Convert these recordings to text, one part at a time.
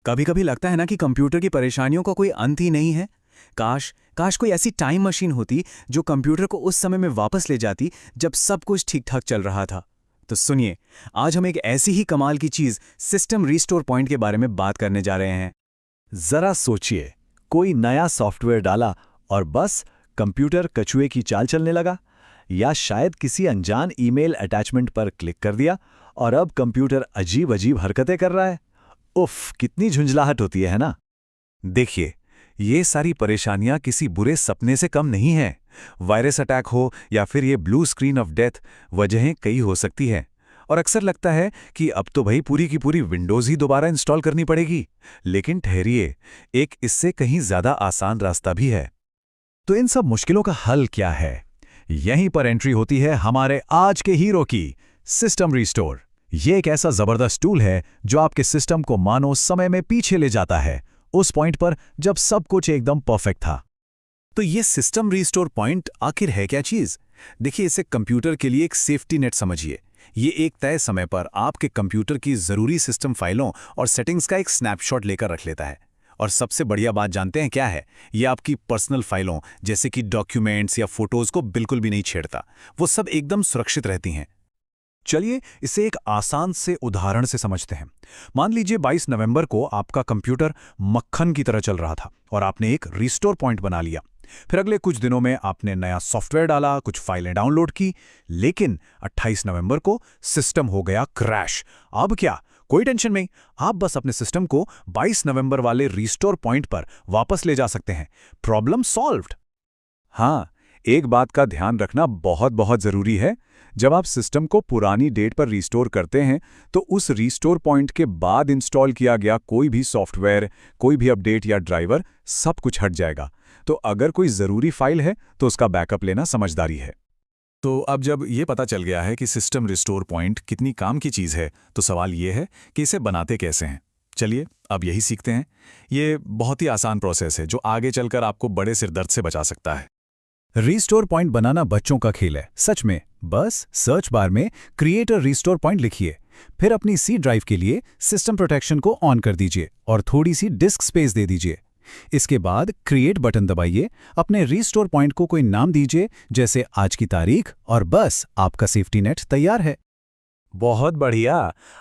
कभी कभी लगता है ना कि कंप्यूटर की परेशानियों का कोई अंत ही नहीं है। काश काश कोई ऐसी टाइम मशीन होती जो कंप्यूटर को उस समय में वापस ले जाती जब सब कुछ ठीक ठाक चल रहा था। तो सुनिए, आज हम एक ऐसी ही कमाल की चीज सिस्टम रीस्टोर पॉइंट के बारे में बात करने जा रहे हैं। जरा सोचिए, कोई नया सॉफ्टवेयर डाला और बस कंप्यूटर कछुए की चाल चलने लगा, या शायद किसी अनजान ईमेल अटैचमेंट पर क्लिक कर दिया और अब कंप्यूटर अजीब अजीब हरकतें कर रहा है। उफ, कितनी झुंझलाहट होती है ना। देखिए, ये सारी परेशानियां किसी बुरे सपने से कम नहीं हैं। वायरस अटैक हो या फिर ये ब्लू स्क्रीन ऑफ डेथ, वजहें कई हो सकती हैं। और अक्सर लगता है कि अब तो भाई पूरी की पूरी विंडोज़ ही दोबारा इंस्टॉल करनी पड़ेगी। लेकिन ठहरिए, एक इससे कहीं ज़्यादा आसान रास्ता भी है। तो इन सब मुश्किलों का हल क्या है? यहीं पर एंट्री होती है हमारे आज के हीरो की, सिस्टम रीस्टोर। ये एक ऐसा जबरदस्त टूल है जो आपके सिस्टम को मानो समय में पीछे ले जाता है, उस पॉइंट पर जब सब कुछ एकदम परफेक्ट था। तो ये सिस्टम रीस्टोर पॉइंट आखिर है क्या चीज़? देखिए, इसे कंप्यूटर के लिए एक सेफ्टी नेट समझिए। ये एक तय समय पर आपके कंप्यूटर की ज़रूरी सिस्टम फाइलों और सेटिंग्स का एक स्नैपशॉट लेकर रख लेता है। और सबसे बढ़िया बात जानते हैं क्या है? ये आपकी पर्सनल फाइलों जैसे कि डॉक्यूमेंट्स या फोटोज़ को बिल्कुल भी नहीं छेड़ता। वो सब एकदम सुरक्षित रहती हैं। चलिए इसे एक आसान से उदाहरण से समझते हैं। मान लीजिए 22 नवंबर को आपका कंप्यूटर मक्खन की तरह चल रहा था और आपने एक रीस्टोर पॉइंट बना लिया। फिर अगले कुछ दिनों में आपने नया सॉफ्टवेयर डाला, कुछ फाइलें डाउनलोड की, लेकिन 28 नवंबर को सिस्टम हो गया क्रैश। अब क्या? कोई टेंशन नहीं, आप बस अपने सिस्टम को 22 नवंबर वाले रीस्टोर पॉइंट पर वापस ले जा सकते हैं। Problem solved. हाँ, एक बात का ध्यान रखना बहुत बहुत ज़रूरी है। जब आप सिस्टम को पुरानी डेट पर रिस्टोर करते हैं तो उस रिस्टोर पॉइंट के बाद इंस्टॉल किया गया कोई भी सॉफ्टवेयर, कोई भी अपडेट या ड्राइवर, सब कुछ हट जाएगा। तो अगर कोई ज़रूरी फाइल है तो उसका बैकअप लेना समझदारी है। तो अब जब ये पता चल गया है कि सिस्टम रिस्टोर पॉइंट कितनी काम की चीज़ है, तो सवाल ये है कि इसे बनाते कैसे हैं। चलिए अब यही सीखते हैं। ये बहुत ही आसान प्रोसेस है जो आगे चलकर आपको बड़े सिरदर्द से बचा सकता है। रीस्टोर पॉइंट बनाना बच्चों का खेल है, सच में। बस सर्च बार में क्रिएट अ रीस्टोर पॉइंट लिखिए, फिर अपनी सी ड्राइव के लिए सिस्टम प्रोटेक्शन को ऑन कर दीजिए और थोड़ी सी डिस्क स्पेस दे दीजिए। इसके बाद क्रिएट बटन दबाइए, अपने रीस्टोर पॉइंट को कोई नाम दीजिए, जैसे आज की तारीख, और बस आपका सेफ्टी नेट तैयार है। बहुत बढ़िया।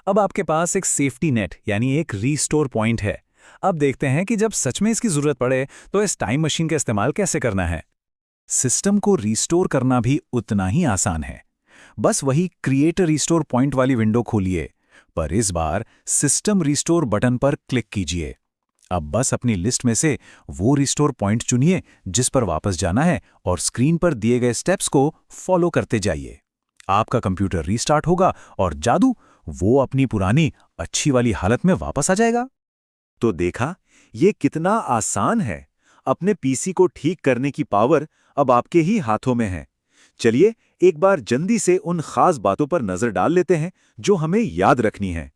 अब आपके पास एक सेफ्टी नेट यानी एक रीस्टोर पॉइंट है। अब देखते हैं कि जब सच में इसकी ज़रूरत पड़े तो इस टाइम मशीन का इस्तेमाल कैसे करना है। सिस्टम को रीस्टोर करना भी उतना ही आसान है। बस वही क्रिएट रीस्टोर पॉइंट वाली विंडो खोलिए, पर इस बार सिस्टम रीस्टोर बटन पर क्लिक कीजिए। अब बस अपनी लिस्ट में से वो रीस्टोर पॉइंट चुनिए जिस पर वापस जाना है और स्क्रीन पर दिए गए स्टेप्स को फॉलो करते जाइए। आपका कंप्यूटर रीस्टार्ट होगा और जादू, वो अपनी पुरानी अच्छी वाली हालत में वापस आ जाएगा। तो देखा, ये कितना आसान है। अपने पीसी को ठीक करने की पावर अब आपके ही हाथों में है। चलिए एक बार जल्दी से उन खास बातों पर नजर डाल लेते हैं जो हमें याद रखनी है।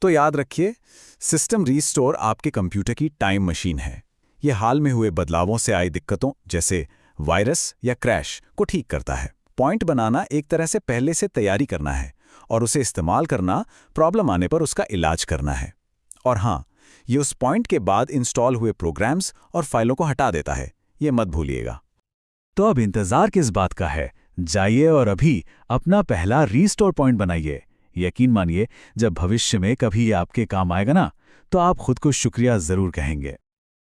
तो याद रखिए, सिस्टम रीस्टोर आपके कंप्यूटर की टाइम मशीन है। ये हाल में हुए बदलावों से आई दिक्कतों जैसे वायरस या क्रैश को ठीक करता है। पॉइंट बनाना एक तरह से पहले से तैयारी करना है और उसे इस्तेमाल करना प्रॉब्लम आने पर उसका इलाज करना है। और हाँ, ये उस पॉइंट के बाद इंस्टॉल हुए प्रोग्राम्स और फाइलों को हटा देता है, ये मत भूलिएगा। तो अब इंतजार किस बात का है? जाइए और अभी अपना पहला रीस्टोर पॉइंट बनाइए। यकीन मानिए, जब भविष्य में कभी ये आपके काम आएगा ना, तो आप खुद को शुक्रिया जरूर कहेंगे।